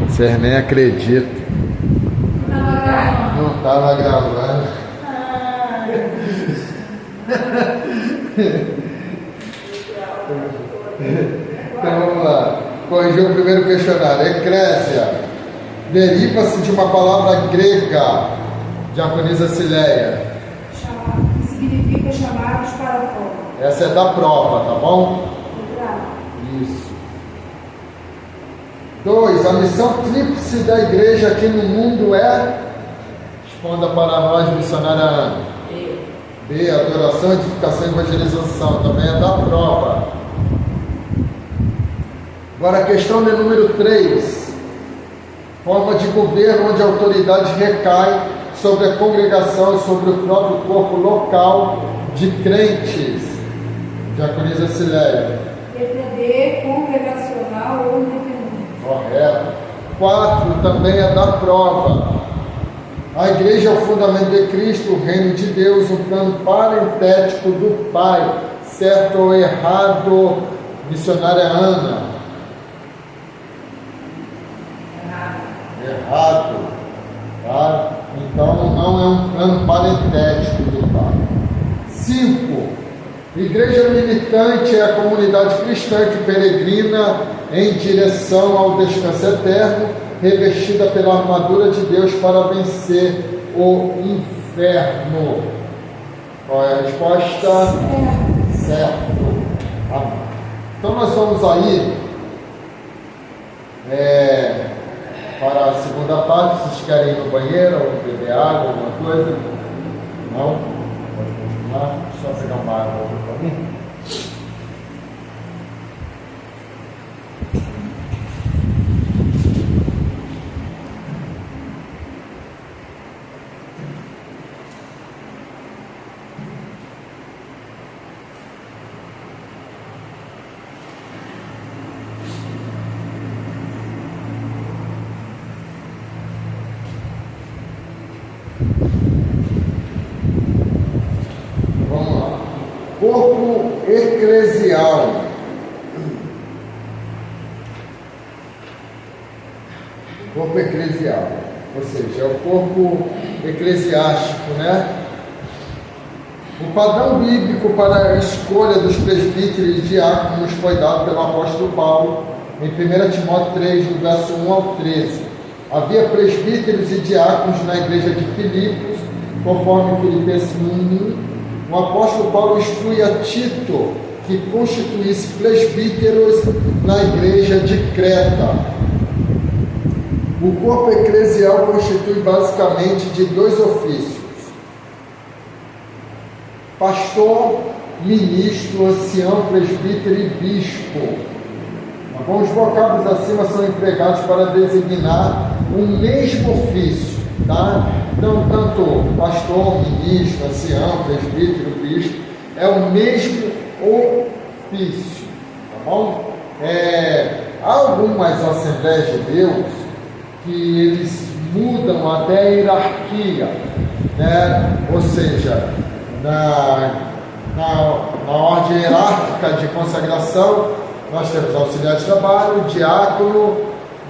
Vocês nem acreditam. Não estava gravando. Então vamos lá. Corrigir o primeiro questionário. Eclésia deriva-se de uma palavra grega, diaconisa Cileia. Que significa chamados para fora. Essa é da prova, tá bom? Isso. 2. A missão tríplice da igreja aqui no mundo é? Responda para nós, missionária Ana. B. Adoração, edificação e evangelização. Também é da prova. Agora a questão de número 3. Forma de governo onde a autoridade recai sobre a congregação e sobre o próprio corpo local de crentes. Diaconisa Cileia. Letra D, congregacional ou independente. Correto. 4 também é da prova. A igreja é o fundamento de Cristo, o reino de Deus, um plano parentético do Pai. Certo ou errado, missionária Ana? Errado. Tá? Então não é um plano parentético do Pai. 5. Igreja militante é a comunidade cristã que peregrina em direção ao descanso eterno, revestida pela armadura de Deus para vencer o inferno. Qual é a resposta? Certo. Amém. Então nós vamos aí para a segunda parte. Vocês querem ir no banheiro ou beber água, alguma coisa? Não? Pode continuar. Só pegar uma água para mim. Corpo eclesial. Corpo eclesial, ou seja, é o corpo eclesiástico, né? O padrão bíblico para a escolha dos presbíteros e diáconos foi dado pelo apóstolo Paulo em 1 Timóteo 3, do verso 1 ao 13. Havia presbíteros e diáconos na igreja de Filipos, conforme Filipenses 1:1. O apóstolo Paulo instrui a Tito que constituísse presbíteros na igreja de Creta. O corpo eclesial constitui basicamente de 2 ofícios: pastor, ministro, ancião, presbítero e bispo. Os vocábulos acima são empregados para designar o mesmo ofício, tá? Então, tanto pastor, ministro, ancião, presbítero, bispo, é o mesmo ofício, tá bom? Há algumas Assembleias de Deus que eles mudam até a hierarquia, né? Ou seja, na ordem hierárquica de consagração, nós temos auxiliar de trabalho, diácono,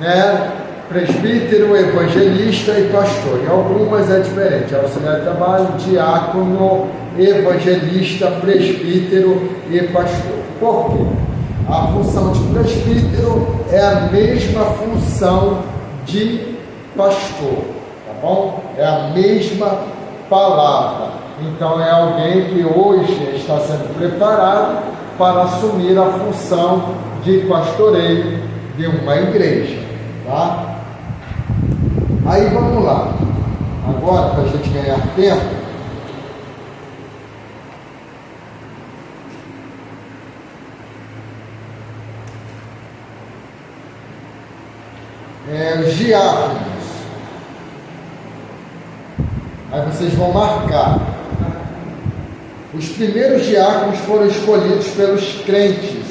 né? Presbítero, evangelista e pastor. Em algumas é diferente: auxiliar de trabalho, diácono, evangelista, presbítero e pastor. Por quê? A função de presbítero é a mesma função de pastor, tá bom? É a mesma palavra. Então é alguém que hoje está sendo preparado para assumir a função de pastoreio de uma igreja, tá? Aí vamos lá. Agora, para a gente ganhar tempo, os diáconos. Aí vocês vão marcar. Os primeiros diáconos foram escolhidos pelos crentes,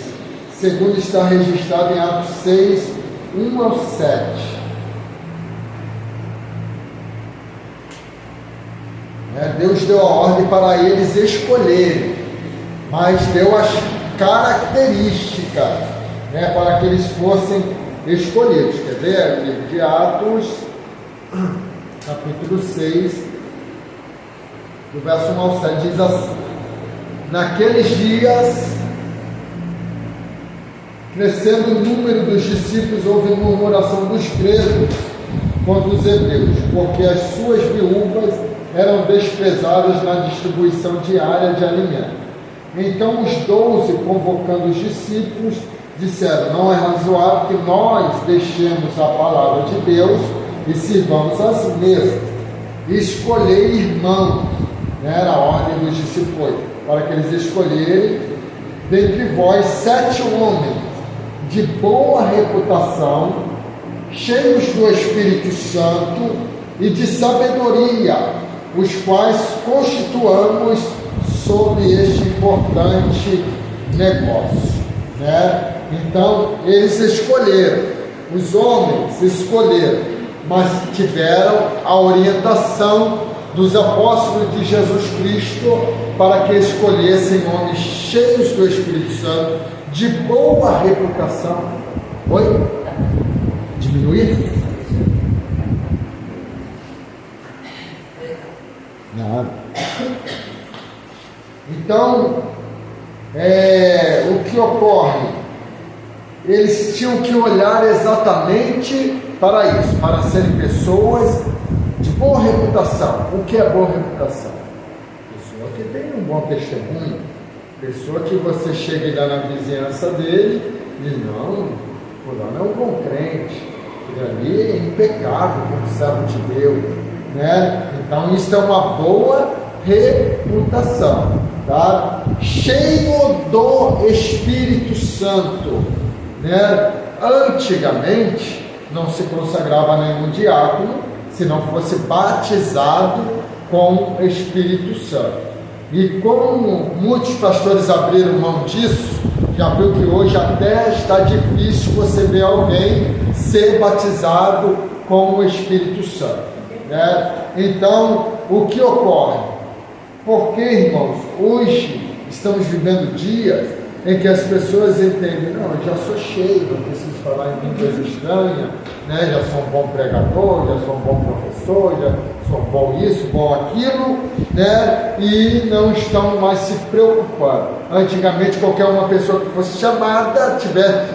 segundo está registrado em Atos 6, 1 ao 7. Deus deu a ordem para eles escolherem, mas deu as características, para que eles fossem escolhidos. Quer ver? O livro de Atos, capítulo 6, do verso 1 ao 7, diz assim: naqueles dias, crescendo o número dos discípulos, houve murmuração dos gregos contra os hebreus, porque as suas viúvas eram desprezadas na distribuição diária de alimento. Então os 12, convocando os discípulos, disseram: não é razoável que nós deixemos a palavra de Deus e sirvamos as mesas. Escolhei irmãos, era a ordem dos discípulos, para que eles escolherem dentre vós 7 homens de boa reputação, cheios do Espírito Santo e de sabedoria, os quais constituamos sobre este importante negócio. Então, eles escolheram, os homens escolheram, mas tiveram a orientação dos apóstolos de Jesus Cristo para que escolhessem homens cheios do Espírito Santo, de boa reputação. Oi? Diminuir? Nada. Então, o que ocorre? Eles tinham que olhar exatamente para isso, para serem pessoas de boa reputação. O que é boa reputação? Pessoa que tem um bom testemunho, pessoa que você chega lá na vizinhança dele e diz: não, fulano é um bom crente, ele ali é impecável como servo de Deus, Então isso é uma boa reputação, tá? Cheio do Espírito Santo, Antigamente não se consagrava nenhum diácono se não fosse batizado com o Espírito Santo. E como muitos pastores abriram mão disso, já viu que hoje até está difícil você ver alguém ser batizado com o Espírito Santo, Então, o que ocorre? Porque, irmãos, hoje estamos vivendo dias em que as pessoas entendem: não, eu já sou cheio, não preciso falar em línguas estranhas, já sou um bom pregador, já sou um bom professor, já sou bom isso, bom aquilo, e não estão mais se preocupando. Antigamente, qualquer uma pessoa que fosse chamada,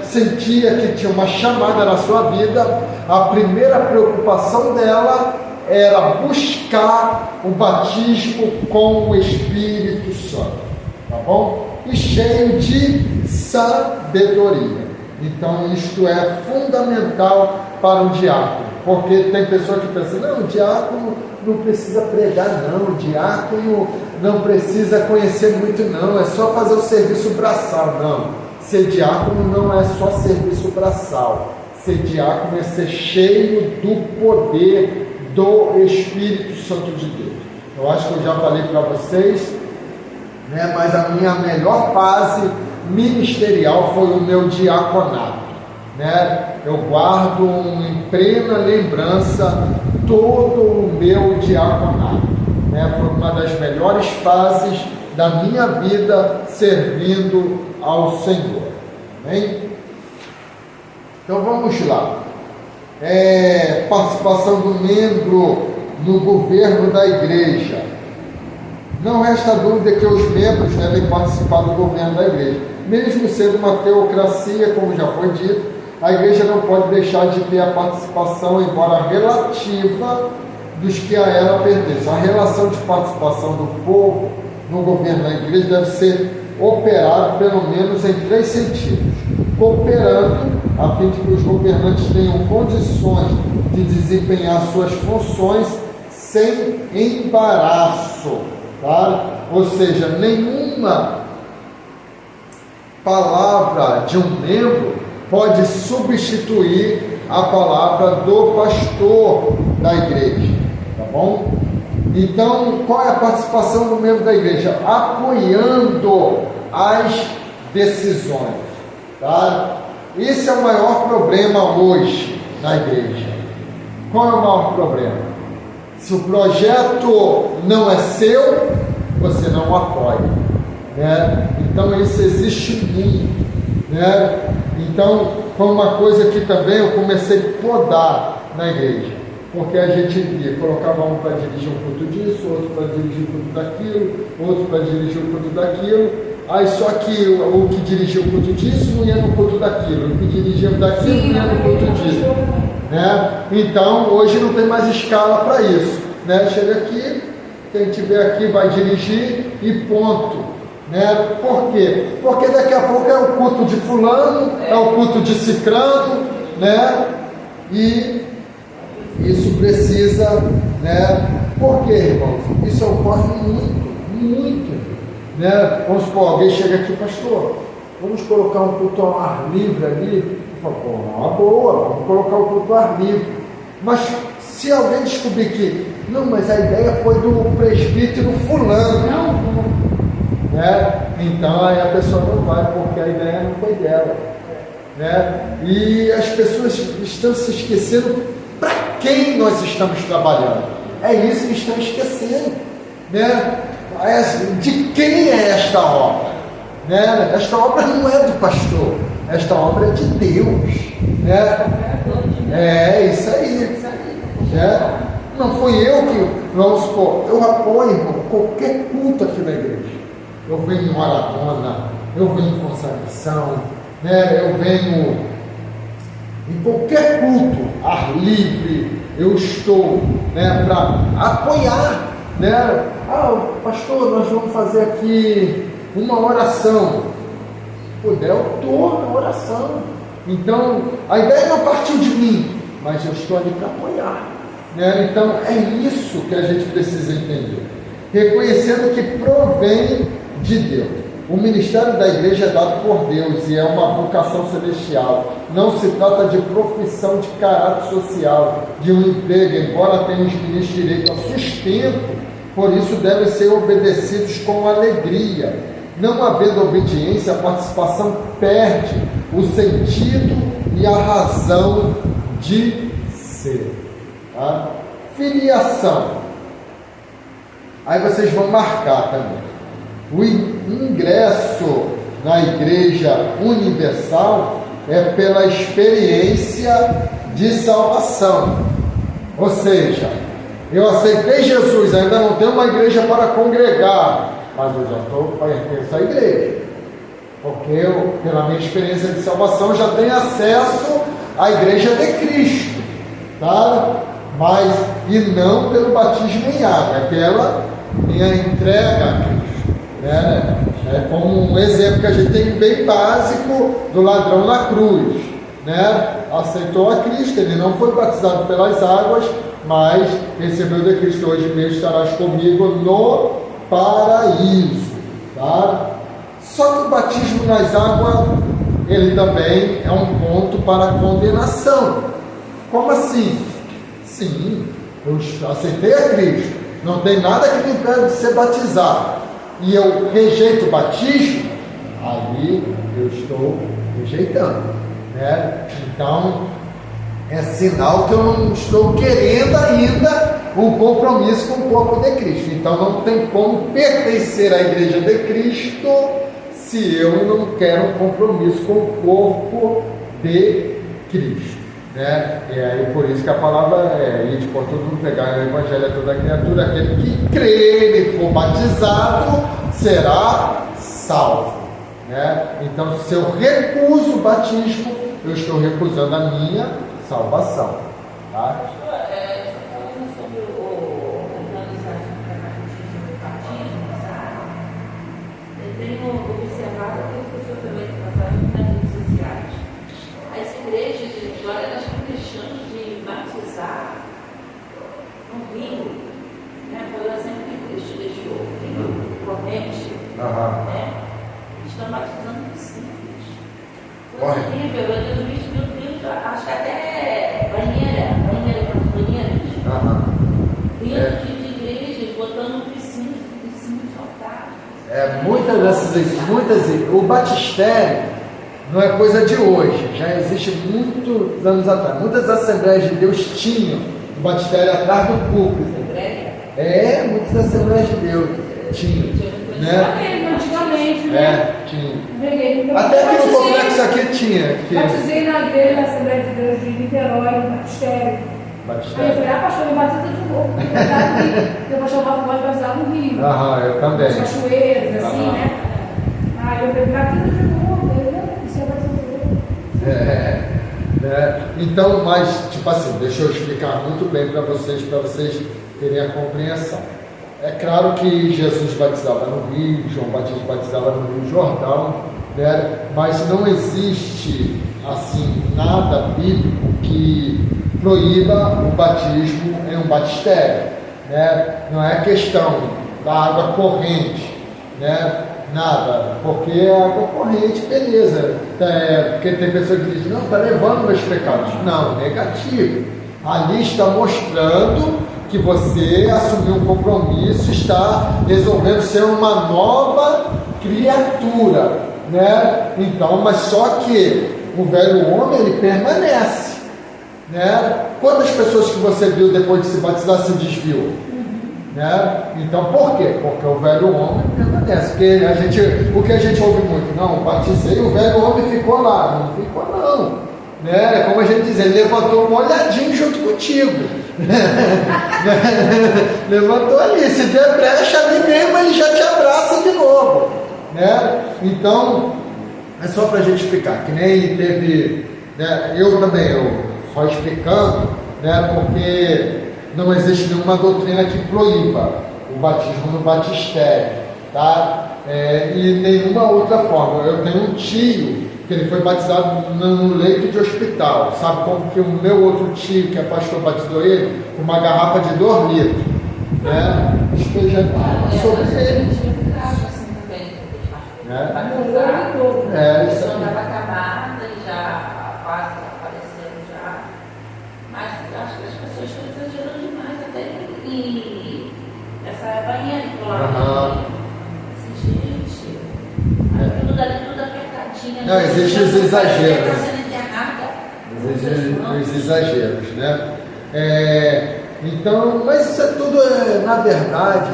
sentia que tinha uma chamada na sua vida, a primeira preocupação dela era buscar o batismo com o Espírito Santo, tá bom? E cheio de sabedoria. Então isto é fundamental para o diácono, porque tem pessoa que pensa: não, o diácono não precisa pregar, não, o diácono não precisa conhecer muito, não, é só fazer o serviço braçal. Não, ser diácono não é só serviço braçal, ser diácono é ser cheio do poder do Espírito Santo de Deus. Eu acho que eu já falei para vocês, mas a minha melhor fase ministerial foi o meu diaconato, Eu guardo em plena lembrança todo o meu diaconato, Foi uma das melhores fases da minha vida servindo ao Senhor, amém? Então vamos lá. Participação do membro no governo da igreja. Não resta dúvida que os membros devem participar do governo da igreja. Mesmo sendo uma teocracia, como já foi dito, a igreja não pode deixar de ter a participação, embora relativa, dos que a ela pertencem. A relação de participação do povo no governo da igreja deve ser operada pelo menos em 3 sentidos: cooperando, a fim de que os governantes tenham condições de desempenhar suas funções sem embaraço, ou seja, nenhuma palavra de um membro pode substituir a palavra do pastor da igreja, tá bom? Então, qual é a participação do membro da igreja? Apoiando as decisões, Esse é o maior problema hoje na igreja. Qual é o maior problema? Se o projeto não é seu, você não apoia, Então isso existe muito. né? Então, foi uma coisa que também eu comecei a podar na igreja, porque a gente via, colocava um para dirigir um culto disso, outro para dirigir o culto daquilo, outro para dirigir o culto daquilo, aí só que o que dirigia o culto disso não ia no culto daquilo, o que dirigia o daquilo não ia no culto disso, né? Então, hoje não tem mais escala para isso, né? Chega aqui, quem estiver aqui vai dirigir e ponto, né? Por quê? Porque daqui a pouco é o culto de fulano, é o culto de cicrano, né? E isso precisa, né? Por quê, irmãos? Isso ocorre muito, né? Vamos supor, alguém chega aqui, pastor, vamos colocar um culto ao ar livre ali. Eu falo, pô, uma boa, vamos colocar o culto ao ar livre. Mas se alguém descobrir que, não, mas a ideia foi do presbítero fulano, né? Então aí a pessoa não vai, porque a ideia não foi dela, né? E as pessoas estão se esquecendo para quem nós estamos trabalhando. É isso que estão esquecendo, né? De quem é esta obra, né? Esta obra não é do pastor, esta obra é de Deus, né? É isso aí, né? Não fui eu que, vamos supor, eu apoio, irmão, qualquer culto aqui na igreja. Eu venho em maratona, eu venho em consagração, né? Eu venho em qualquer culto, ar livre, eu estou, né, para apoiar, né? Ah, pastor, nós vamos fazer aqui uma oração. Se puder, eu estou na oração. Então, a ideia não partiu de mim, mas eu estou ali para apoiar, né? Então, é isso que a gente precisa entender. Reconhecendo que provém de Deus. O ministério da igreja é dado por Deus e é uma vocação celestial. Não se trata de profissão de caráter social, de um emprego, embora tenham os ministros direito a sustento, por isso devem ser obedecidos com alegria. Não havendo obediência, a participação perde o sentido e a razão de ser. Tá? Filiação. Aí vocês vão marcar também. O ingresso na Igreja Universal é pela experiência de salvação. Ou seja, eu aceitei Jesus, ainda não tenho uma igreja para congregar, mas eu já estou pertenço à igreja. Porque eu, pela minha experiência de salvação, já tenho acesso à Igreja de Cristo. Tá? Mas, e não pelo batismo em água, é pela minha entrega a Cristo. É como um exemplo que a gente tem bem básico do ladrão na cruz, né? Aceitou a Cristo, ele não foi batizado pelas águas, mas recebeu de Cristo. Hoje mesmo estarás comigo no paraíso, tá? Só que o batismo nas águas, ele também é um ponto para a condenação. Como assim? Sim, eu aceitei a Cristo, não tem nada que me impede de ser batizado, e eu rejeito o batismo, aí eu estou rejeitando, né? Então é sinal que eu não estou querendo ainda um compromisso com o corpo de Cristo. Então não tem como pertencer à Igreja de Cristo se eu não quero um compromisso com o corpo de Cristo, né? E aí por isso que a palavra é ide por todo mundo, pregar o evangelho a toda criatura, aquele que crer e for batizado será salvo, né? Então se eu recuso o batismo, eu estou recusando a minha salvação, tá? Falando sobre a organização da batismo do batismo, sabe? Eu tenho observado que as pessoas também passaram nas redes sociais. As igrejas agora elas estão deixando de batizar no rio, né? Foi o exemplo que Cristo deixou, que promete, né? Estão batizando em piscinas. Coisa horrível, eu tenho visto, meu Deus, acho que até banheiras, dentro de igrejas, botando piscinas lotadas. O batistério não é coisa de hoje, já existe muitos anos atrás. Muitas Assembleias de Deus tinham o batistério atrás do púlpito. Muitas Assembleias de Deus tinham, né? Antigamente, né? Tinha. Peguei. Eu Até aqui no batizei- complexo aqui tinha. Batizei na igreja da Assembleia de Deus de Niterói, no batistério. Aí eu Batistério. falei, pastor, me batiza de novo. Porque eu tava no Rio. Porque o pastor pode batizar no Rio. Aham, eu também. As cachoeiras, assim, Aham. né? Aí eu falei, batiza de novo. Eu não, você é batizador. Né? Então, mas, tipo assim, deixa eu explicar muito bem para vocês terem a compreensão. É claro que Jesus batizava no Rio, João Batista batizava no Rio Jordão, né? Mas não existe, assim, nada bíblico que proíba o batismo em um batistério, né? Não é questão da água corrente, né? Nada, porque a água corrente, beleza. Porque tem pessoas que dizem, não, está levando meus pecados. Não, negativo. Ali está mostrando que você assumiu um compromisso, está resolvendo ser uma nova criatura, né? Então, mas só que o velho homem, ele permanece, né? Quantas pessoas que você viu depois de se batizar se desviou? Né? Então, por quê? Porque o velho homem permanece. Porque o que a gente ouve muito, não, batizei, o velho homem ficou lá. Não ficou, não. Né? Como a gente diz, ele levantou molhadinho junto contigo. Levantou ali. Se der brecha ali mesmo, ele já te abraça de novo. Né? Então, é só para a gente explicar. Que nem teve, né? Eu só explicando, né? Porque não existe nenhuma doutrina que proíba o batismo no batistério, tá? E nenhuma outra forma. Eu tenho um tio que ele foi batizado no leito de hospital. Sabe como que o meu outro tio, que é pastor, batizou ele? Com uma garrafa de 2 litros, né? Despejando sobre ele. Né? A pessoa estava acabada e já quase aparecendo já. Mas eu acho que as pessoas estão exagerando demais, até em essa banheira que lá. Gente, aquilo dali tudo apertadinho. Não, existem os exageros. Está sendo internada. Existem os exageros, né? Então, mas isso é tudo, na verdade,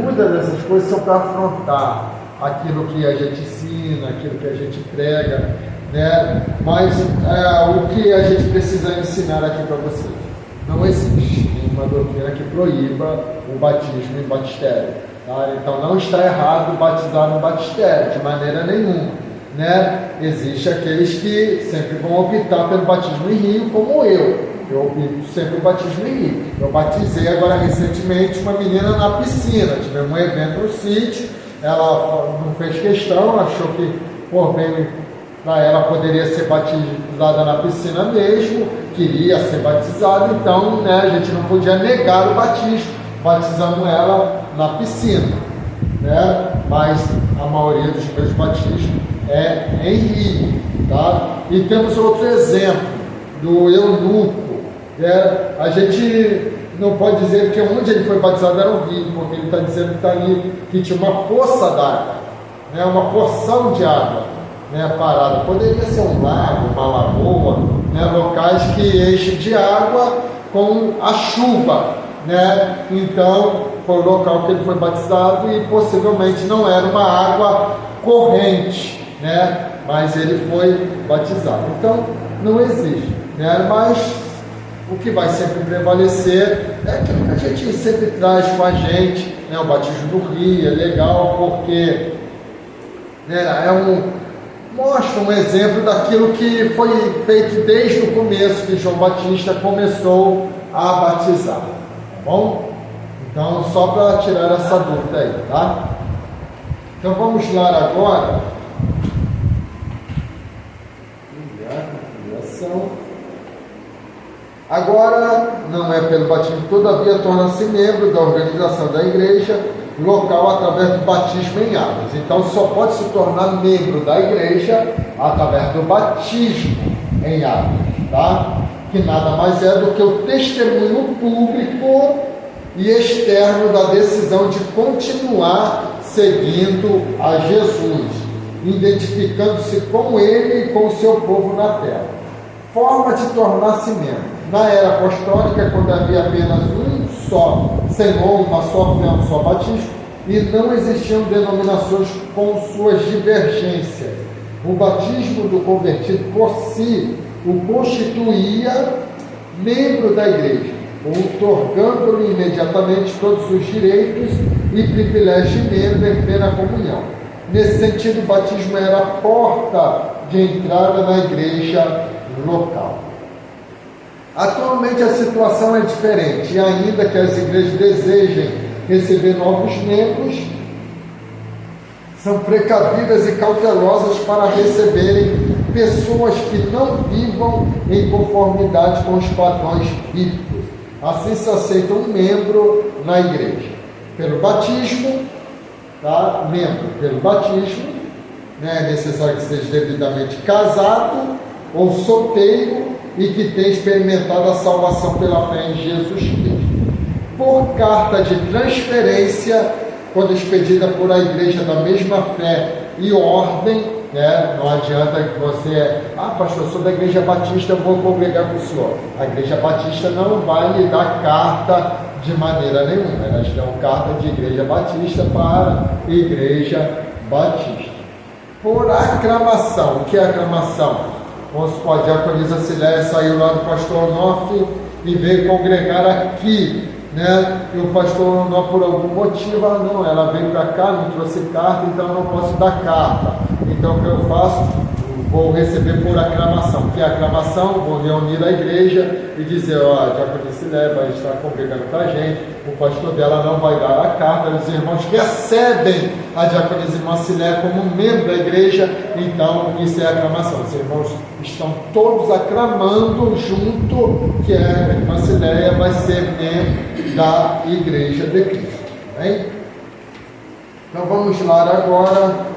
muitas dessas coisas são para afrontar aquilo que a gente ensina, aquilo que a gente prega, né? Mas o que a gente precisa ensinar aqui para vocês? Não existe nenhuma doutrina que proíba o batismo em batistério, tá? Então não está errado batizar no batistério, de maneira nenhuma, né? Existe aqueles que sempre vão optar pelo batismo em rio, como eu opto sempre o batismo em rio. Eu batizei agora recentemente uma menina na piscina, tivemos um evento no sítio, ela não fez questão, achou que por bem para ela poderia ser batizada na piscina mesmo, queria ser batizada, então, né, a gente não podia negar o batismo, batizamos ela na piscina, né? Mas a maioria dos meus batismos é em rio, tá? E temos outro exemplo do eunuco, né? A gente não pode dizer que onde ele foi batizado era um rio, porque ele está dizendo que está ali, que tinha uma poça d'água, né? Uma porção de água, né, parada. Poderia ser um lago, uma lagoa, né, locais que enchem de água com a chuva, né? Então foi o local que ele foi batizado e possivelmente não era uma água corrente, né? Mas ele foi batizado. Então não existe, né? Mas o que vai sempre prevalecer é aquilo que a gente sempre traz com a gente, né? O batismo do rio é legal porque, né, mostra um exemplo daquilo que foi feito desde o começo, que João Batista começou a batizar, tá bom? Então, só para tirar essa dúvida aí, tá? Então, vamos lá agora. Agora, não é pelo batismo, todavia torna-se membro da organização da igreja local através do batismo em águas. Então só pode se tornar membro da igreja através do batismo em águas, tá? Que nada mais é do que o testemunho público e externo da decisão de continuar seguindo a Jesus, identificando-se com ele e com o seu povo na terra. Forma de tornar-se membro. Na era apostólica, quando havia apenas um só Senhor, uma só fé, um só batismo, e não existiam denominações com suas divergências. O batismo do convertido por si o constituía membro da igreja, outorgando-lhe imediatamente todos os direitos e privilégios de membro em plena comunhão. Nesse sentido, o batismo era a porta de entrada na igreja local. Atualmente a situação é diferente, e ainda que as igrejas desejem receber novos membros, são precavidas e cautelosas para receberem pessoas que não vivam em conformidade com os padrões bíblicos. Assim se aceita um membro na igreja pelo batismo, tá? Membro pelo batismo, né? É necessário que seja devidamente casado ou solteiro e que tenha experimentado a salvação pela fé em Jesus Cristo. Por carta de transferência, quando expedida por a igreja da mesma fé e ordem, né? Não adianta que você, pastor, sou da igreja batista, vou congregar com o senhor. A igreja batista não vai lhe dar carta de maneira nenhuma. Elas dão carta de igreja batista para igreja batista. Por aclamação. O que é aclamação? Vamos supor, a diaconisa Ciléia saiu lá do pastor Onofre e veio congregar aqui, né? E o pastor Onofre, por algum motivo, não, ela veio para cá, não trouxe carta, então não posso dar carta. Então o que eu faço? Vou receber por aclamação. O que é aclamação? Vou reunir a igreja e dizer, a diaconisa Ciléia vai estar congregando com a gente, o pastor dela não vai dar a carta, os irmãos recebem a diaconisa irmã Ciléia como membro da igreja, então isso é aclamação. Os irmãos estão todos aclamando junto que a irmã Ciléia vai ser membro da igreja de Cristo. Bem? Então vamos lá agora.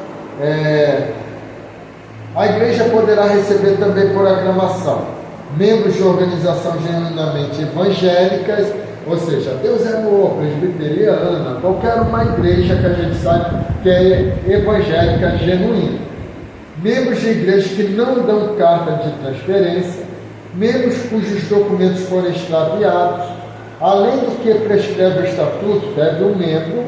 A igreja poderá receber também por aclamação membros de organização genuinamente evangélicas, ou seja, Deus é amor, presbiteriana, qualquer uma igreja que a gente sabe que é evangélica genuína. Membros de igrejas que não dão carta de transferência, membros cujos documentos foram extraviados. Além do que prescreve o estatuto, deve o membro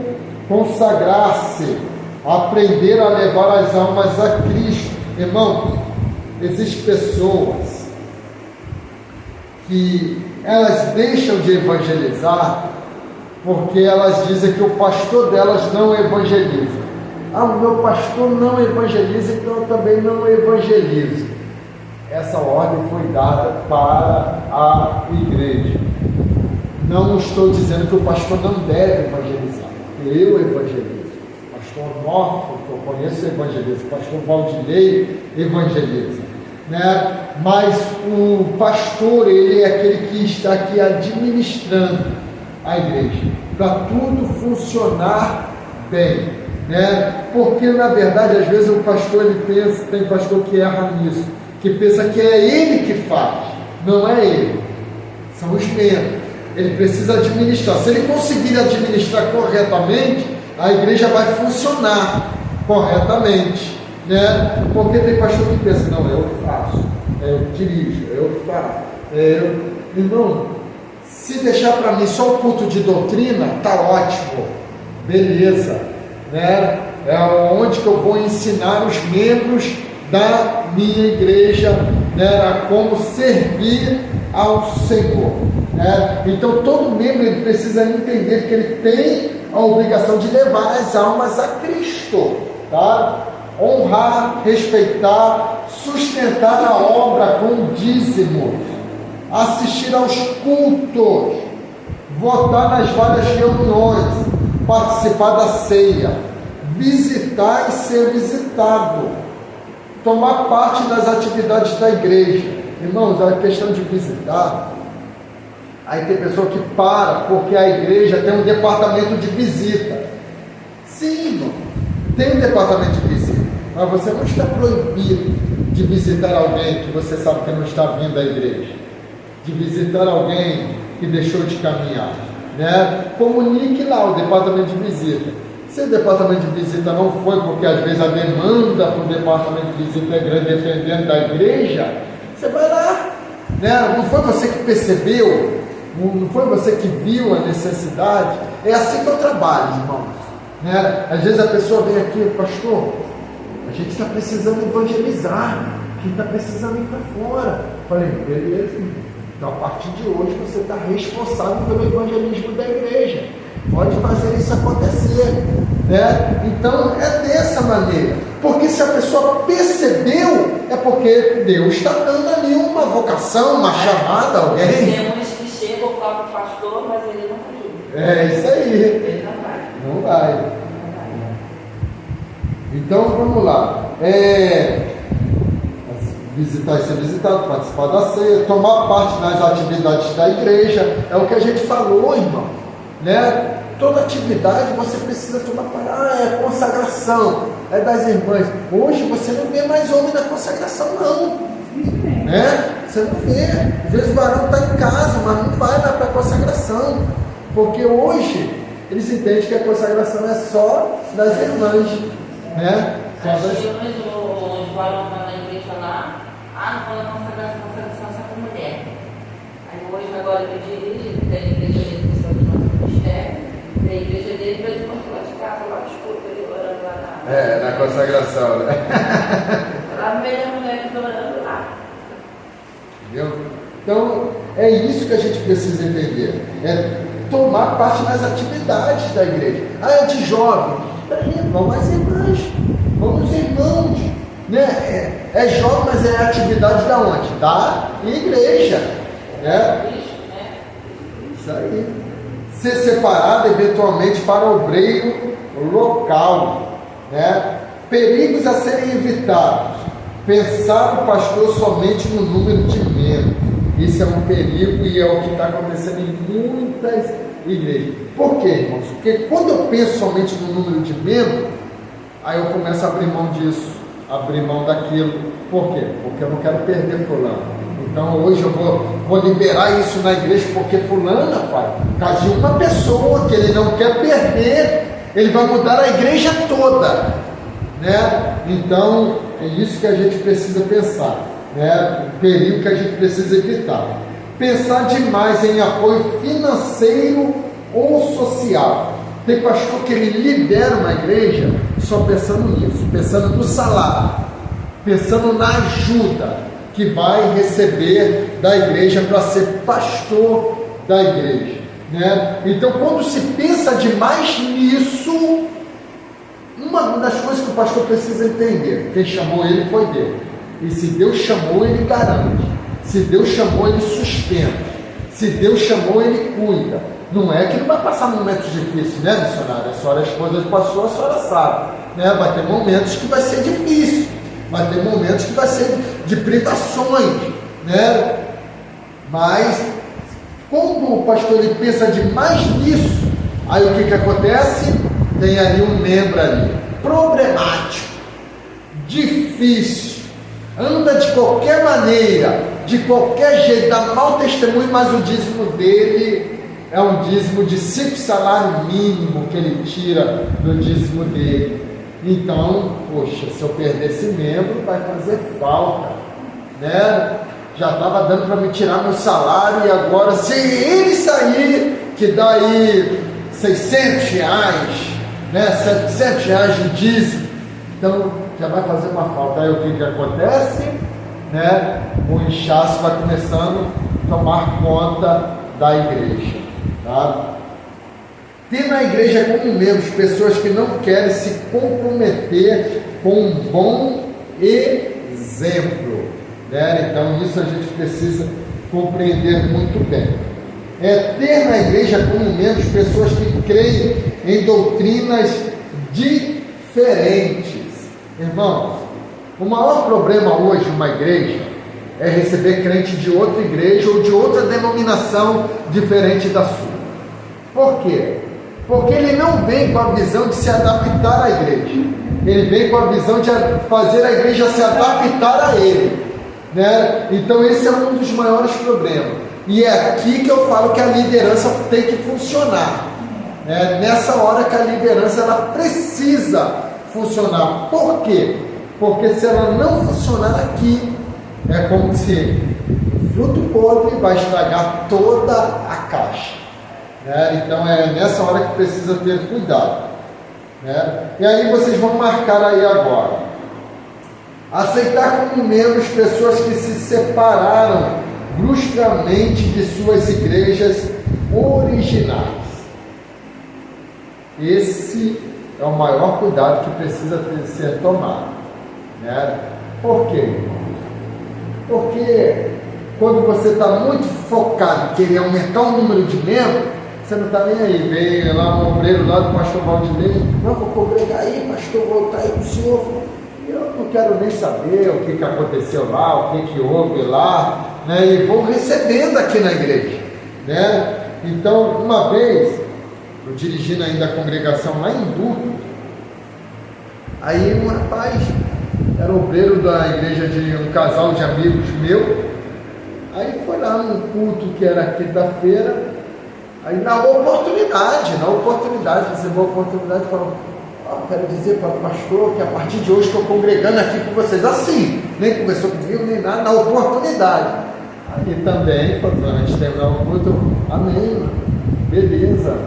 consagrar-se, aprender a levar as almas a Cristo. Irmãos, existem pessoas que elas deixam de evangelizar porque elas dizem que o pastor delas não evangeliza. O meu pastor não evangeliza, então eu também não evangelizo. Essa ordem foi dada para a igreja. Não estou dizendo que o pastor não deve evangelizar, eu evangelizo. Pastor Onofre, que eu conheço, evangeliza. Pastor Valdinei evangeliza, né? Mas o pastor, ele é aquele que está aqui administrando a igreja, para tudo funcionar bem, né? Porque na verdade, às vezes o pastor, ele pensa, tem pastor que erra nisso, que pensa que é ele que faz. Não é ele, são os membros. Ele precisa administrar. Se ele conseguir administrar corretamente, a igreja vai funcionar corretamente, né? Porque tem pastor que pensa, não, eu faço, eu dirijo, eu faço, irmão, se deixar para mim só o culto de doutrina, tá ótimo, beleza, né? É onde que eu vou ensinar os membros da minha igreja, né, a como servir ao Senhor, né? Então todo membro, ele precisa entender que ele tem a obrigação de levar as almas a Cristo, tá? Honrar, respeitar, sustentar a obra com dízimos, assistir aos cultos, votar nas várias reuniões, participar da ceia, visitar e ser visitado, tomar parte das atividades da igreja. Irmãos, a questão de visitar, aí tem pessoa que para, porque a igreja tem um departamento de visita. Sim, irmão, tem um departamento de visita, mas você não está proibido de visitar alguém que você sabe que não está vindo à igreja, de visitar alguém que deixou de caminhar, né? Comunique lá o departamento de visita. Se o departamento de visita não foi, porque às vezes a demanda para o departamento de visita é grande, dependendo da igreja, você vai lá, né? Não foi você que percebeu, não foi você que viu a necessidade. É assim que eu trabalho, irmãos. Né? Às vezes a pessoa vem aqui, pastor, a gente está precisando evangelizar, a gente está precisando ir para fora. Falei, beleza, então a partir de hoje você está responsável pelo evangelismo da igreja. Pode fazer isso acontecer. Né? Então é dessa maneira. Porque se a pessoa percebeu, é porque Deus está dando ali uma vocação, uma chamada a alguém. Temos que chega o próprio pastor, mas ele não ajuda. É isso aí. Ele não vai. Não vai. Então vamos lá. Visitar e ser visitado, participar da ceia, tomar parte nas atividades da igreja. É o que a gente falou, irmão. Né? Toda atividade você precisa tomar parte. É consagração, é das irmãs. Hoje você não vê mais homem na consagração, não. Né? Você não vê. Às vezes o varão está em casa, mas não vai lá para a consagração. Porque hoje eles entendem que a consagração é só das irmãs. Né? Os varões na igreja lá, não vou na consagração só com mulher. Aí hoje, agora eu dirijo, tem a igreja dele, que são do nosso ministério, tem a igreja dele, mas eu lá de casa, lá de escuta, ele orando lá na consagração, né? Lá no meio das mulheres orando lá. Entendeu? Então, é isso que a gente precisa entender. É tomar parte nas atividades da igreja. É de jovem. Vamos as irmãs. Vamos irmãos. Né? É jovem, mas é atividade da onde? Da igreja. Né? Isso aí. Ser separado eventualmente para obreiro local. Né? Perigos a serem evitados. Pensar o pastor somente no número de membros. Isso é um perigo e é o que está acontecendo em muitas igrejas. Por quê, irmãos? Porque quando eu penso somente no número de membros, aí eu começo a abrir mão disso, abrir mão daquilo. Por quê? Porque eu não quero perder fulano. Então hoje eu vou liberar isso na igreja, porque fulana, pai, caso de uma pessoa que ele não quer perder, ele vai mudar a igreja toda. Né? Então é isso que a gente precisa pensar. Né? O perigo que a gente precisa evitar. Pensar demais em apoio financeiro ou social. Tem pastor que ele lidera uma igreja só pensando nisso, pensando no salário, pensando na ajuda que vai receber da igreja para ser pastor da igreja. Né? Então, quando se pensa demais nisso, uma das coisas que o pastor precisa entender: quem chamou ele foi Deus. E se Deus chamou, ele garante. Se Deus chamou, ele sustenta. Se Deus chamou, ele cuida. Não é que ele vai passar momentos difíceis, né, missionário? A senhora, a esposa do pastor, a senhora sabe. Né? Vai ter momentos que vai ser difícil. Vai ter momentos que vai ser de privações. Né? Mas, quando o pastor ele pensa demais nisso, aí o que acontece? Tem ali um membro ali, problemático, difícil, anda de qualquer maneira, de qualquer jeito, dá mau testemunho, mas o dízimo dele é um dízimo de 5 salários mínimo que ele tira do dízimo dele. Então, poxa, se eu perder esse membro, vai fazer falta, né? Já estava dando para me tirar meu salário, e agora, se ele sair, que dá aí R$600, né, R$700 de dízimo, então já vai fazer uma falta. Aí o que acontece? Né? O inchaço vai começando a tomar conta da igreja. Tá? Ter na igreja como membros pessoas que não querem se comprometer com um bom exemplo. Né? Então isso a gente precisa compreender muito bem. Ter na igreja como membros pessoas que creem em doutrinas diferentes. Irmãos, o maior problema hoje numa igreja é receber crente de outra igreja ou de outra denominação diferente da sua. Por quê? Porque ele não vem com a visão de se adaptar à igreja. Ele vem com a visão de fazer a igreja se adaptar a ele. Né? Então esse é um dos maiores problemas. E é aqui que eu falo que a liderança tem que funcionar. Nessa hora que a liderança ela precisa funcionar. Por quê? Porque se ela não funcionar aqui, é como se o fruto podre vai estragar toda a caixa. Então é nessa hora que precisa ter cuidado. né? E aí vocês vão marcar aí agora. Aceitar como membros pessoas que se separaram bruscamente de suas igrejas originais. Esse é o maior cuidado que precisa ser tomado, né? Por quê? Porque quando você está muito focado em querer aumentar o número de membros, você não está nem aí. Vem lá um obreiro lá do pastor Valdinei, não, vou congregar aí, pastor, vou voltar aí para o senhor. Eu não quero nem saber o que aconteceu lá, o que houve lá, né? E vou recebendo aqui na igreja, né? Então, uma vez, eu dirigindo ainda a congregação lá em Duque, aí um rapaz, era obreiro da igreja de um casal de amigos meu, aí foi lá num culto que era quinta-feira, aí na oportunidade, recebeu a oportunidade, falou, quero dizer para o pastor que a partir de hoje estou congregando aqui com vocês, assim, nem conversou comigo, nem nada, na oportunidade. Aí também, quando a gente terminar o culto, amém, beleza.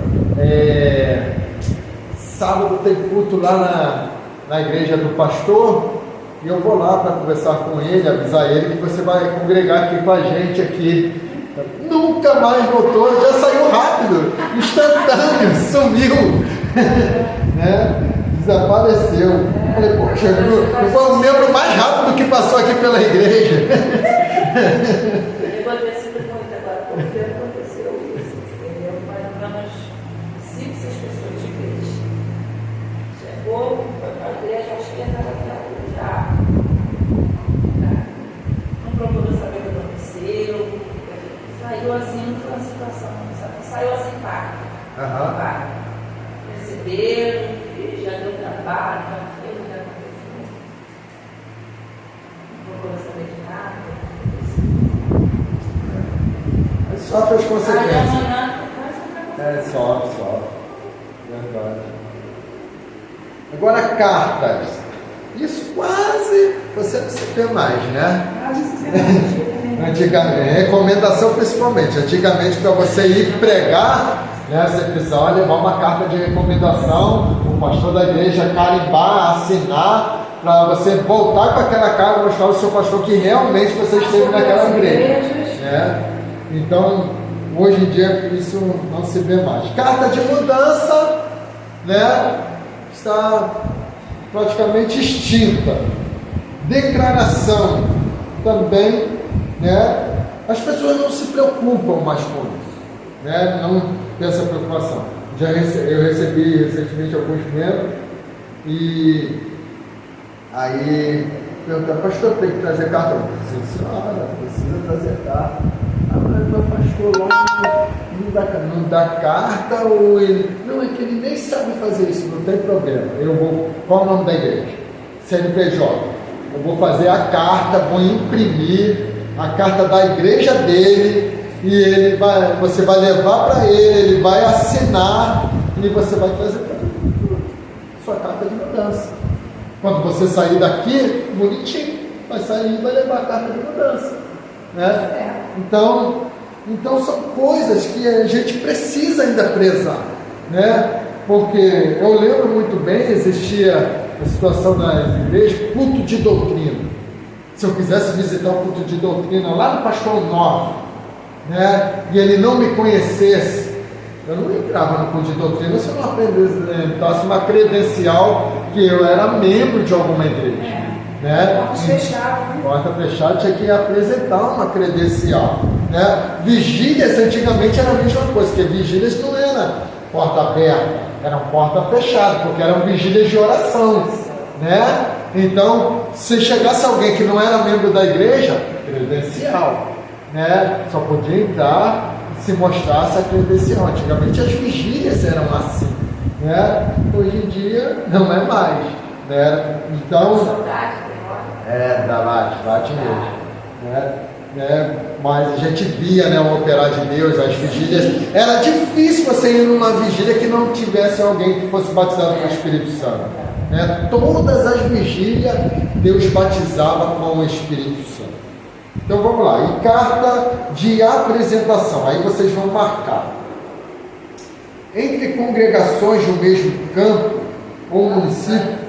Sábado tem culto lá na igreja do pastor, e eu vou lá para conversar com ele, avisar ele que você vai congregar aqui com a gente aqui. Nunca mais voltou, já saiu rápido, instantâneo, sumiu, né? Desapareceu. Falei, poxa, foi o membro mais rápido que passou aqui pela igreja. Eu agradecido muito agora, porque aconteceu isso. Entendeu? Para umas 5, 6 pessoas diferentes. Chegou, foi para a igreja, acho que estava já. Não procurou saber o que aconteceu. Saiu assim, não foi uma situação, saiu assim, pá. Receberam, já deu trabalho, já fez o que aconteceu. Não procurou saber de nada. Sofre as consequências. Amanhã, Sofre. Verdade. Agora, cartas. Isso quase você não se vê mais, né? Antigamente, recomendação principalmente. Antigamente, para você ir pregar, né, você precisava levar uma carta de recomendação, o pastor da igreja carimbar, assinar, para você voltar com aquela carta e mostrar ao seu pastor que realmente você esteve naquela igreja, né? Então, hoje em dia, isso não se vê mais. Carta de mudança, né, está praticamente extinta. Declaração também, né? As pessoas não se preocupam mais com isso, né? Não tem essa preocupação. Eu recebi recentemente alguns membros e aí perguntaram, pastor, tem que trazer carta? Eu disse, senhora, precisa trazer carta. Mas meu pastor lá não dá carta, ou ele. Não, é que ele nem sabe fazer isso, não tem problema. Eu vou. Qual é o nome da igreja? CNPJ. Eu vou fazer a carta, vou imprimir a carta da igreja dele, e você vai levar para ele vai assinar, e você vai trazer para ele sua carta de mudança. Quando você sair daqui, bonitinho, vai sair e vai levar a carta de mudança, né? Então são coisas que a gente precisa ainda prezar, né? Porque eu lembro muito bem, existia a situação nas igrejas, culto de doutrina. Se eu quisesse visitar o culto de doutrina lá no Pastor 9, né, e ele não me conhecesse, eu não entrava no culto de doutrina se eu não apresentasse uma credencial que eu era membro de alguma igreja. Né? Porta fechada, tinha que apresentar uma credencial, né? Vigílias antigamente era a mesma coisa, porque vigílias não era porta aberta, eram porta fechada, porque eram vigílias de oração, né? Então, se chegasse alguém que não era membro da igreja, credencial, né? Só podia entrar se mostrasse a credencial. Antigamente as vigílias eram assim, né? Hoje em dia não é mais, né? Então bate mesmo, né? Mas a gente via, né, o operar de Deus, as vigílias. Era difícil você ir numa vigília que não tivesse alguém que fosse batizado com o Espírito Santo, né? Todas as vigílias Deus batizava com o Espírito Santo. Então vamos lá, e carta de apresentação, aí vocês vão marcar. Entre congregações do mesmo campo, ou município.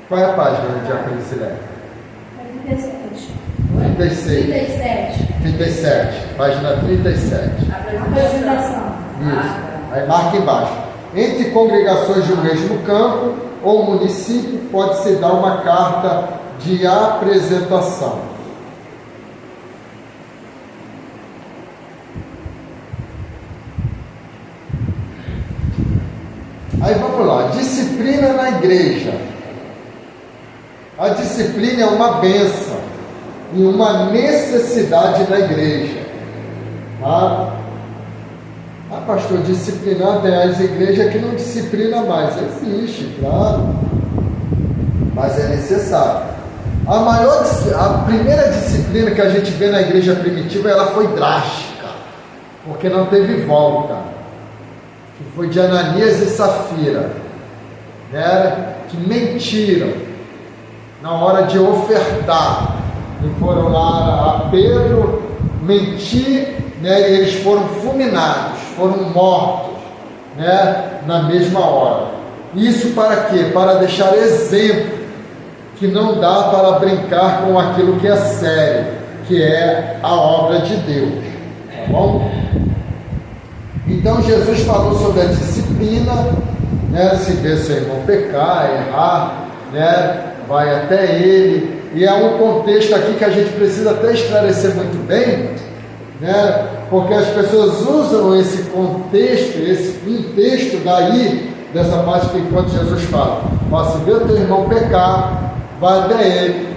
Qual é a página, Diácono Zilé? 37, página 37. Apresentação. Isso. Aí marca embaixo. Entre congregações de um mesmo campo ou município, pode-se dar uma carta de apresentação. Aí vamos lá. Disciplina na igreja. A disciplina é uma bênção e uma necessidade da igreja. Tá? Ah, pastor, disciplinar, tem as igrejas que não disciplina mais. Existe, claro. Mas é necessário. A primeira disciplina que a gente vê na igreja primitiva, ela foi drástica, porque não teve volta. Que foi de Ananias e Safira, né? Que mentiram na hora de ofertar. E foram lá a Pedro mentir, né? E eles foram fulminados, foram mortos, né? Na mesma hora. Isso para quê? Para deixar exemplo que não dá para brincar com aquilo que é sério, que é a obra de Deus. Tá bom? Então Jesus falou sobre a disciplina, né? Se vê seu irmão pecar, errar, né? Vai até ele. E é um contexto aqui que a gente precisa até esclarecer muito bem, né? Porque as pessoas usam esse contexto, esse texto daí, dessa parte que enquanto Jesus fala, se vê o teu irmão pecar, vai até ele,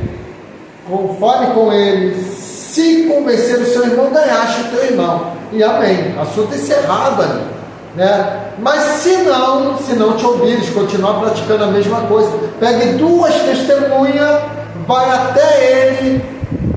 fale com ele, se convencer o seu irmão, ganhaste o teu irmão, e amém, assunto encerrado ali, né? Mas se não te ouvires, continuar praticando a mesma coisa, pegue 2 testemunhas, vai até ele,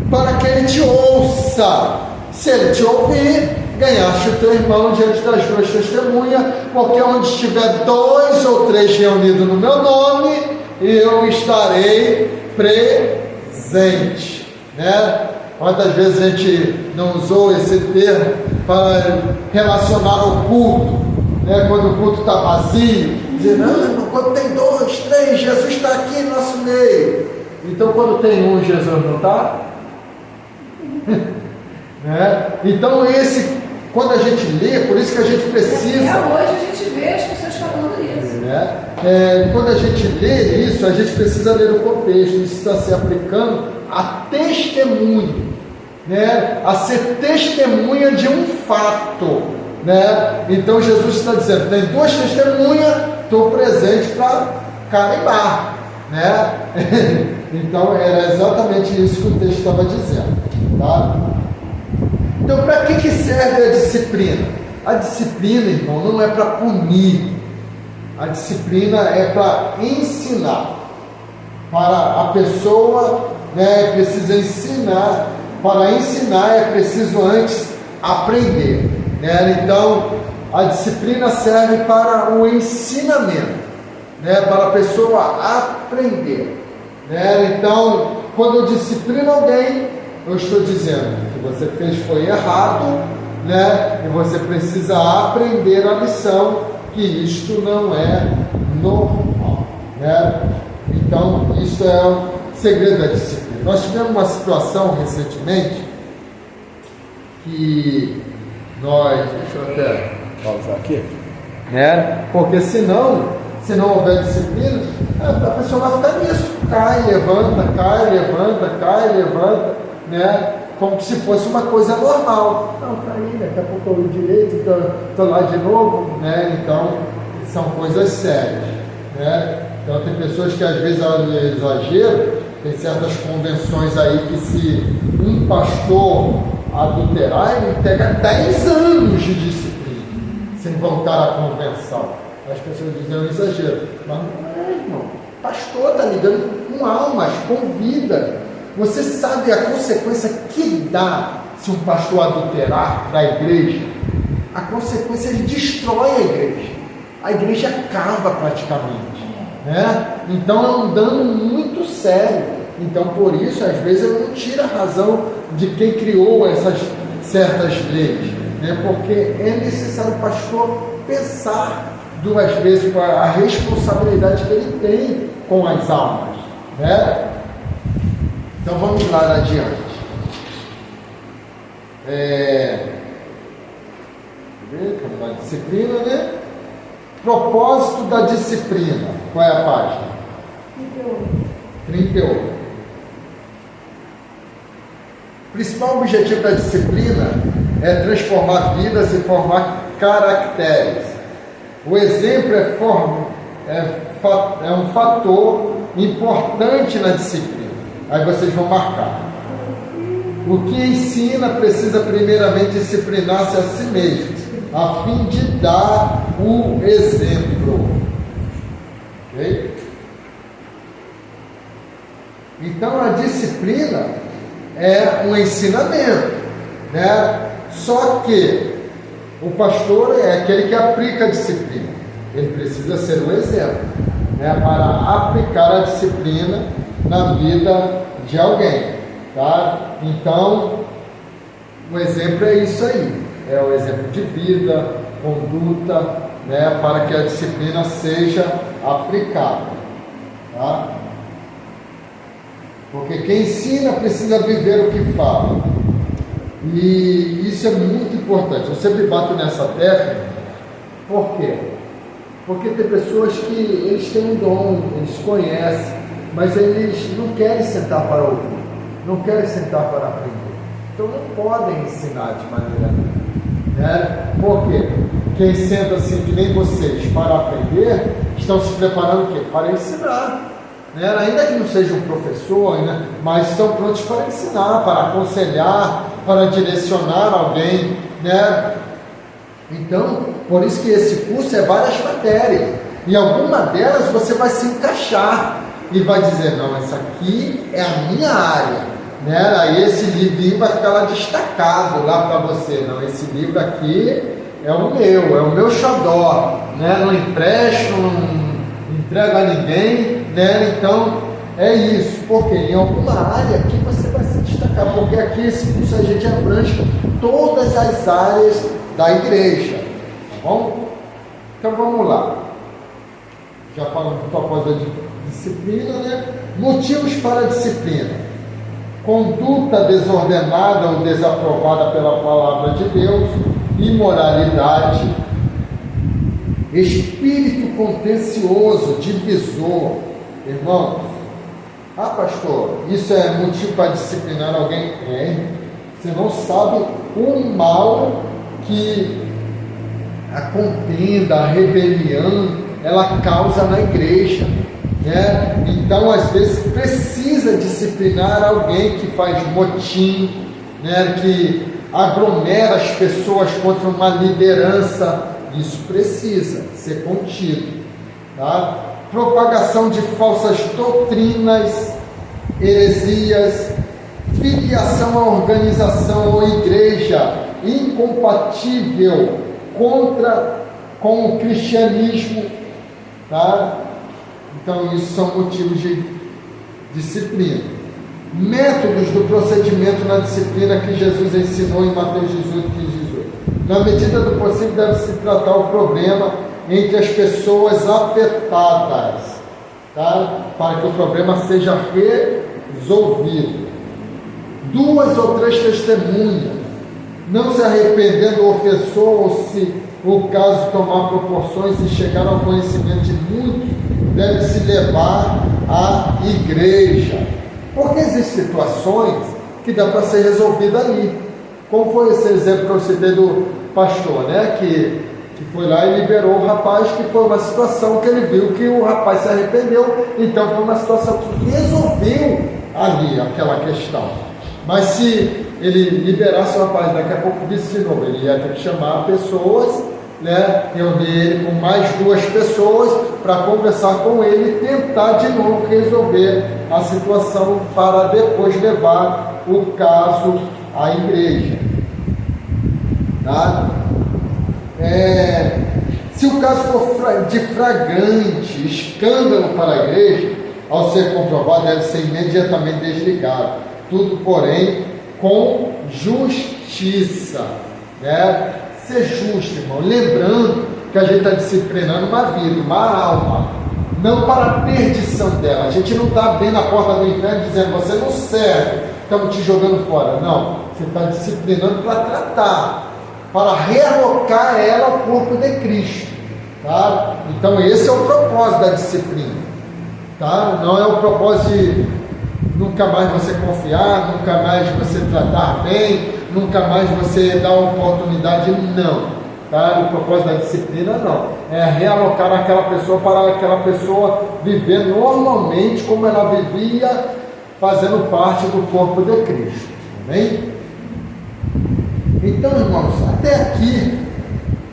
para que ele te ouça. Se ele te ouvir, ganhaste o teu irmão diante das 2 testemunhas, porque onde estiver 2 ou 3 reunidos no meu nome, eu estarei presente, né? Quantas vezes a gente não usou esse termo para relacionar ao culto, né? Quando o culto está vazio, dizer, não, quando tem 2, 3, Jesus está aqui no nosso meio. Então quando tem um, Jesus não está? Né? Então quando a gente lê, por isso que a gente precisa. Até hoje a gente vê as pessoas falando isso. Né? Quando a gente lê isso, a gente precisa ler o contexto. Isso está se aplicando a testemunho, né? A ser testemunha de um fato, né? Então Jesus está dizendo: tem 2 testemunhas, estou presente para carimbar, né? Então era exatamente isso que o texto estava dizendo, tá? Então, para que serve a disciplina? A disciplina, irmão, não é para punir. A disciplina é para ensinar. Para a pessoa, né, precisa ensinar. Para ensinar é preciso antes aprender, né? Então, a disciplina serve para o ensinamento, né, para a pessoa aprender, né? Então, quando eu disciplino alguém, eu estou dizendo que você fez foi errado, né? E você precisa aprender a lição, que isto não é normal, né? Então, isso é o segredo da disciplina. Nós tivemos uma situação recentemente que deixa eu até pausar aqui, né? Porque se não houver disciplina, a pessoa vai ficar nisso, cai, levanta, né? Como se fosse uma coisa normal. Não, tá aí, daqui a pouco eu direito, estou lá de novo, né? Então, são coisas sérias, né? Então, tem pessoas que às vezes exageram. Tem certas convenções aí que se um pastor adulterar, ele pega 10 anos de disciplina, sem voltar à convenção. As pessoas dizem, eu exagero. Mas não é, irmão. Pastor está lidando com almas, com vida. Você sabe a consequência que dá se um pastor adulterar da igreja? A consequência, ele destrói a igreja. A igreja acaba praticamente, né? Então é um dano muito sério. Então por isso, às vezes, eu não tiro a razão de quem criou essas certas leis, né? Porque é necessário o pastor pensar duas vezes com a responsabilidade que ele tem com as almas, né? Então vamos lá adiante. A disciplina, né? Propósito da disciplina. Qual é a página? 38. O principal objetivo da disciplina é transformar vidas e formar caracteres. O exemplo é um fator importante na disciplina. Aí vocês vão marcar. O que ensina precisa primeiramente disciplinar-se a si mesmo, a fim de dar o exemplo. Ok? Então a disciplina é um ensinamento, né? Só que o pastor é aquele que aplica a disciplina. Ele precisa ser o exemplo, né? Para aplicar a disciplina na vida de alguém, tá? Então o exemplo é isso aí, é o exemplo de vida, conduta, né? Para que a disciplina seja aplicada, tá? Porque quem ensina precisa viver o que fala. E isso é muito importante. Eu sempre bato nessa tecla. Por quê? Porque tem pessoas que eles têm um dom, eles conhecem, mas eles não querem sentar para ouvir, não querem sentar para aprender. Então não podem ensinar de maneira nenhuma, né? Por quê? Quem senta assim que nem vocês para aprender, estão se preparando o quê? Para ensinar. Né? Ainda que não seja um professor, né? Mas estão prontos para ensinar, para aconselhar, para direcionar alguém, né? Então, por isso que esse curso é várias matérias, e alguma delas você vai se encaixar e vai dizer, não, essa aqui é a minha área, né? Aí esse livrinho vai ficar lá destacado lá para você, não, esse livro aqui é o meu xodó, né? Não empresto, não entrego a ninguém, né? Então é isso, porque em alguma área aqui você vai se destacar, porque aqui esse curso a gente abrange todas as áreas da igreja, tá bom? Então vamos lá, já falamos do propósito da disciplina, né? Motivos para a disciplina: conduta desordenada ou desaprovada pela palavra de Deus, imoralidade, espírito contencioso, divisor. Irmãos, pastor, isso é motivo para disciplinar alguém? Você não sabe o mal que a contenda, a rebelião, ela causa na igreja, né? Então, às vezes, precisa disciplinar alguém que faz motim, né? Que aglomera as pessoas contra uma liderança. Isso precisa ser contido, tá? Propagação de falsas doutrinas, heresias, filiação à organização ou igreja incompatível com o cristianismo, tá? Então isso são motivos de disciplina. Métodos do procedimento na disciplina que Jesus ensinou em Mateus 18, 15, 18. Na medida do possível deve-se tratar o problema entre as pessoas afetadas, tá? Para que o problema seja resolvido. 2 ou 3 testemunhas, não se arrependendo do ofensor, ou se o caso tomar proporções e chegar ao conhecimento de muitos, deve se levar à igreja. Porque existem situações que dá para ser resolvida ali. Como foi esse exemplo que eu citei do pastor, né? Que foi lá e liberou o rapaz, que foi uma situação que ele viu que o rapaz se arrependeu, então foi uma situação que resolveu ali aquela questão. Mas se ele liberasse o rapaz, daqui a pouco visse de novo, ele ia ter que chamar pessoas, né? Reunir ele com mais 2 pessoas para conversar com ele e tentar de novo resolver a situação para depois levar o caso à igreja, tá? Se o caso for de flagrante escândalo para a igreja, ao ser comprovado, deve ser imediatamente desligado. Tudo, porém, com justiça, né? Ser justo, irmão. Lembrando que a gente está disciplinando uma vida, uma alma, não para a perdição dela. A gente não está abrindo a porta do inferno dizendo, você não serve, estamos te jogando fora. Não, você está disciplinando para tratar, para realocar ela ao corpo de Cristo. Tá? Então esse é o propósito da disciplina. Tá? Não é o propósito de nunca mais você confiar, nunca mais você tratar bem, nunca mais você dar oportunidade, não. Tá? O propósito da disciplina não. É realocar aquela pessoa para aquela pessoa viver normalmente como ela vivia, fazendo parte do corpo de Cristo. Amém? Então, irmãos, até aqui,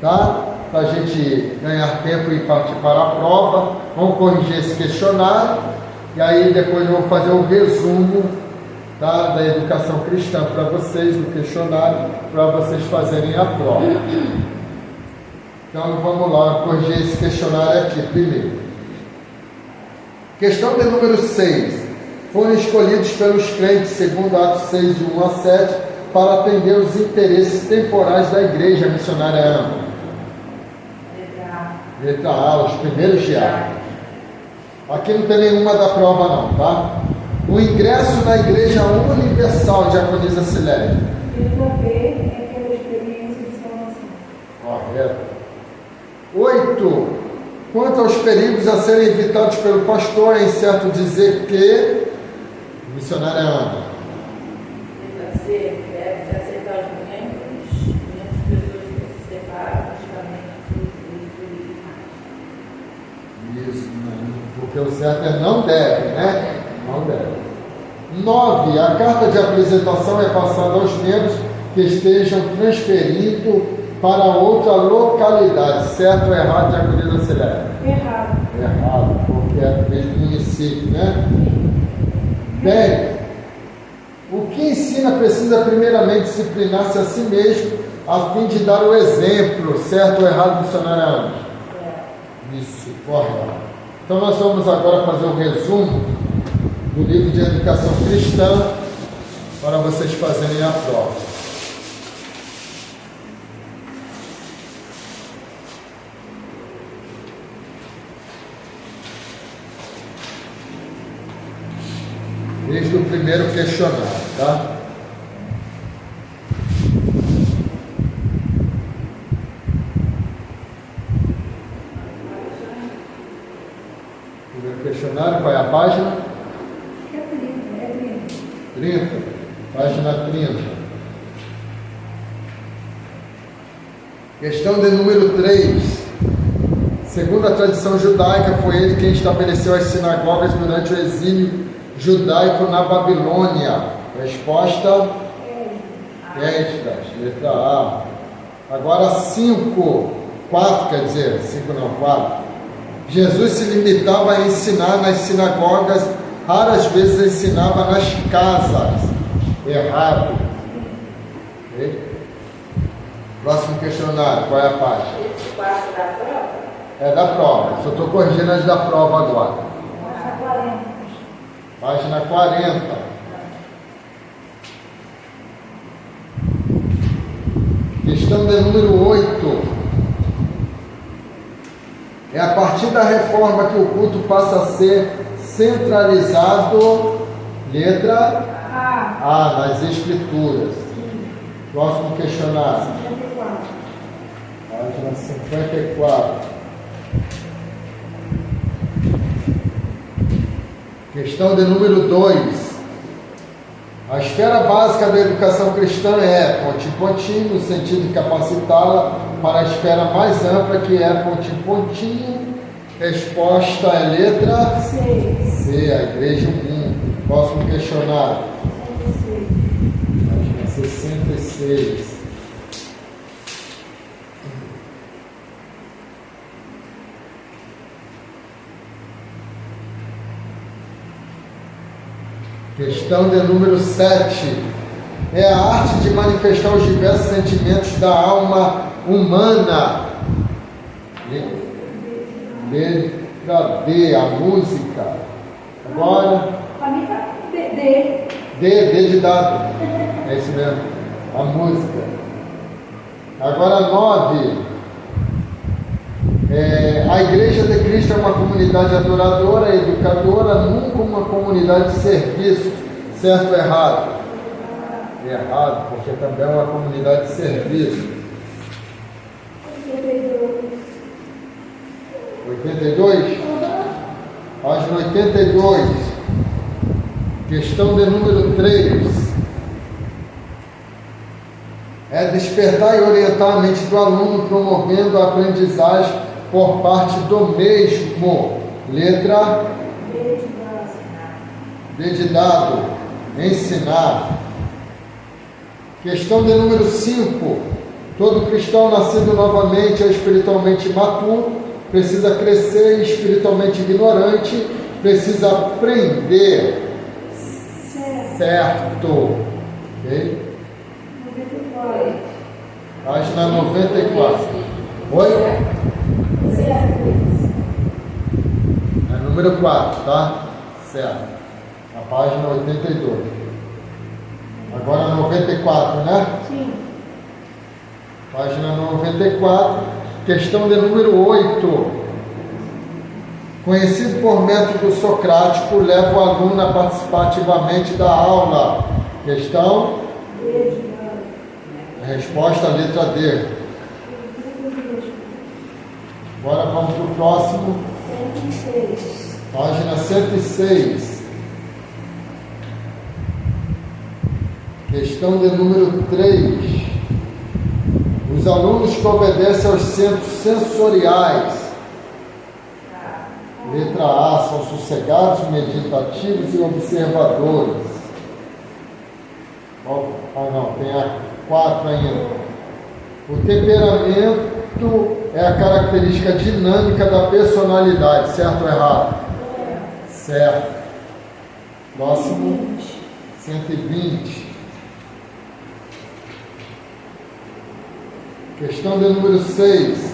tá? Para a gente ganhar tempo e partir para a prova, vamos corrigir esse questionário, e aí depois eu vou fazer um resumo, tá, da educação cristã para vocês, do questionário, para vocês fazerem a prova. Então vamos lá, corrigir esse questionário aqui primeiro. Questão de número 6. Foram escolhidos pelos crentes, segundo Atos 6, de 1 a 7, para atender os interesses temporais da igreja missionária AMA. Letra A, os primeiros diáconos. Aqui não tem nenhuma da prova não, tá? O ingresso na Igreja Universal, Diaconisa Siléria. Letra B é pela experiência de salvação. Correto. 8. Quanto aos perigos a serem evitados pelo pastor, é incerto dizer que o missionário é ama. Letra C, deve aceitar os membros, pessoas que se separam praticamente do Isso, porque o certo é não deve, né? Não deve. 9. A carta de apresentação é passada aos membros que estejam transferindo para outra localidade. Certo ou errado, Diaconisa Siléria? Errado. Errado, porque é do mesmo município, né? 10. O que ensina precisa primeiramente disciplinar-se a si mesmo, a fim de dar o exemplo. Certo ou errado, missionário Ana? Isso, correto. Então nós vamos agora fazer um resumo do livro de educação cristã para vocês fazerem a prova. Desde o primeiro questionário, tá? Primeiro questionário, qual é a página? É 30. 30. Página 30. Questão de número 3. Segundo a tradição judaica, foi ele quem estabeleceu as sinagogas durante o exílio judaico na Babilônia. Resposta: Esdras, letra A. Agora 5, 4, quer dizer, 5 não, 4. Jesus se limitava a ensinar nas sinagogas, raras vezes ensinava nas casas. Errado. Okay? Próximo questionário, qual é a página? Esse passo da prova? É da prova, só estou corrigindo as da prova agora. Página 40. Questão de número 8. É a partir da reforma que o culto passa a ser centralizado, letra A, nas escrituras. Próximo questionário. 54. Página 54. Questão de número 2. A esfera básica da educação cristã é pontinho, no sentido de capacitá-la para a esfera mais ampla, que é pontinho. Resposta é letra C, a igreja e o mundo. Próximo questionário. Página 66. Questão de número 7. É a arte de manifestar os diversos sentimentos da alma humana. Letra D, a música. Agora. Para mim está D. D de dado. É isso mesmo. A música. Agora 9. A Igreja de Cristo é uma comunidade adoradora, educadora, nunca uma comunidade de serviço. Certo ou errado? Errado, porque também é uma comunidade de serviço. 82? Página 82. Questão de número 3. É despertar e orientar a mente do aluno, promovendo a aprendizagem por parte do mesmo. Letra D de dado. Ensinar. Questão de número 5. Todo cristão nascido novamente é espiritualmente imaturo, precisa crescer e espiritualmente ignorante, precisa aprender. Certo. Ok? Página 94. Oi? É número 4, tá? Certo. A página 82. Agora 94, né? Sim. Página 94. Questão de número 8. Conhecido por método socrático, leva o aluno a participar ativamente da aula. Questão? Resposta, letra D. Agora vamos para o próximo. 106. Página 106. Questão de número 3. Os alunos que obedecem aos centros sensoriais. Letra A, são sossegados, meditativos e observadores. Não, tem a 4 ainda. O temperamento é a característica dinâmica da personalidade, certo ou errado? Certo. Próximo, 120. Questão de número 6.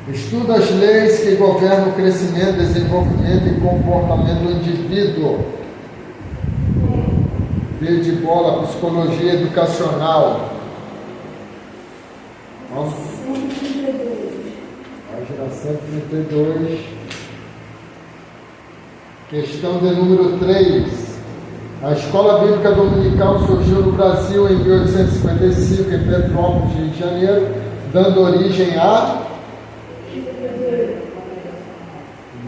Estuda as leis que governam o crescimento, desenvolvimento e comportamento do indivíduo. B de bola, psicologia educacional. Vamos. 132. Página 132. Questão de número 3. A Escola Bíblica Dominical surgiu no Brasil em 1855, em Petrópolis, Rio de Janeiro, dando origem a...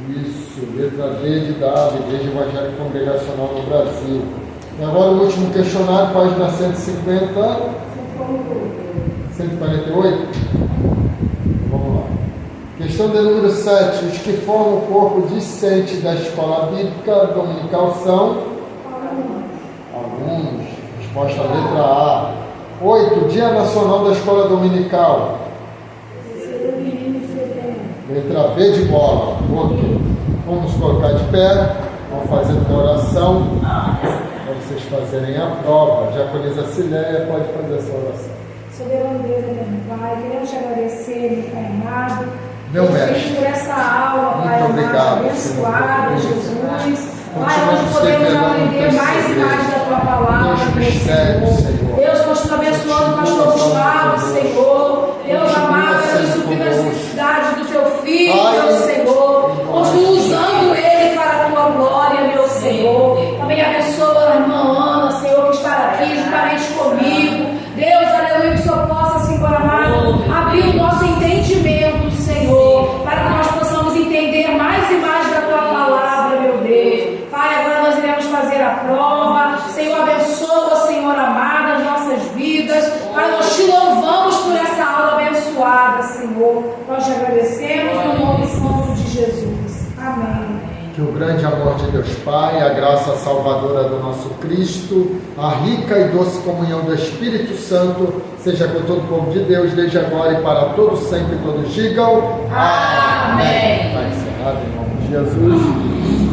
Isso, letra D de dado, Igreja Evangélica Congregacional no Brasil. E agora o último questionário, página 150. 148? Vamos lá. Questão de número 7. Os que formam o corpo discente da Escola Bíblica Dominical são... alunos. Resposta letra A. 8. Dia Nacional da Escola Dominical. Letra B de bola. Ok. Vamos colocar de pé. Vamos fazer uma oração para vocês fazerem a prova. Diaconisa Cileia pode fazer essa oração. Soberano Deus, meu Pai, queremos te agradecer, meu Pai amado, Meu mestre, por essa aula, Pai muito obrigado, amado, abençoada, Jesus. Pai, Continuamos onde podemos revelando aprender mais e teu mais da tua palavra, Deus meu mistério, Senhor. Senhor. Deus, continua abençoando o pastor Gustavo, Senhor. Deus amado, Deus suprindo as necessidades do teu filho, meu Senhor. Continua usando ele para a tua glória, meu Senhor. Também abençoa a irmã Ana, Senhor, que está aqui juntamente comigo. Deus, aleluia, que só possa, Senhor amado, abrir o nosso entendimento, Senhor, para que nós possamos entender mais e mais da tua palavra, meu Deus. Pai, agora nós iremos fazer a prova. Senhor, abençoa, Senhor amado, as nossas vidas. Pai, nós te louvamos por essa aula abençoada, Senhor. Nós te agradecemos no nome santo de Jesus. Amém. Que o grande amor de Deus Pai, a graça salvadora do nosso Cristo, a rica e doce comunhão do Espírito Santo, seja com todo o povo de Deus, desde agora e para todos sempre, todos digam. Amém. Está encerrado em nome de Jesus.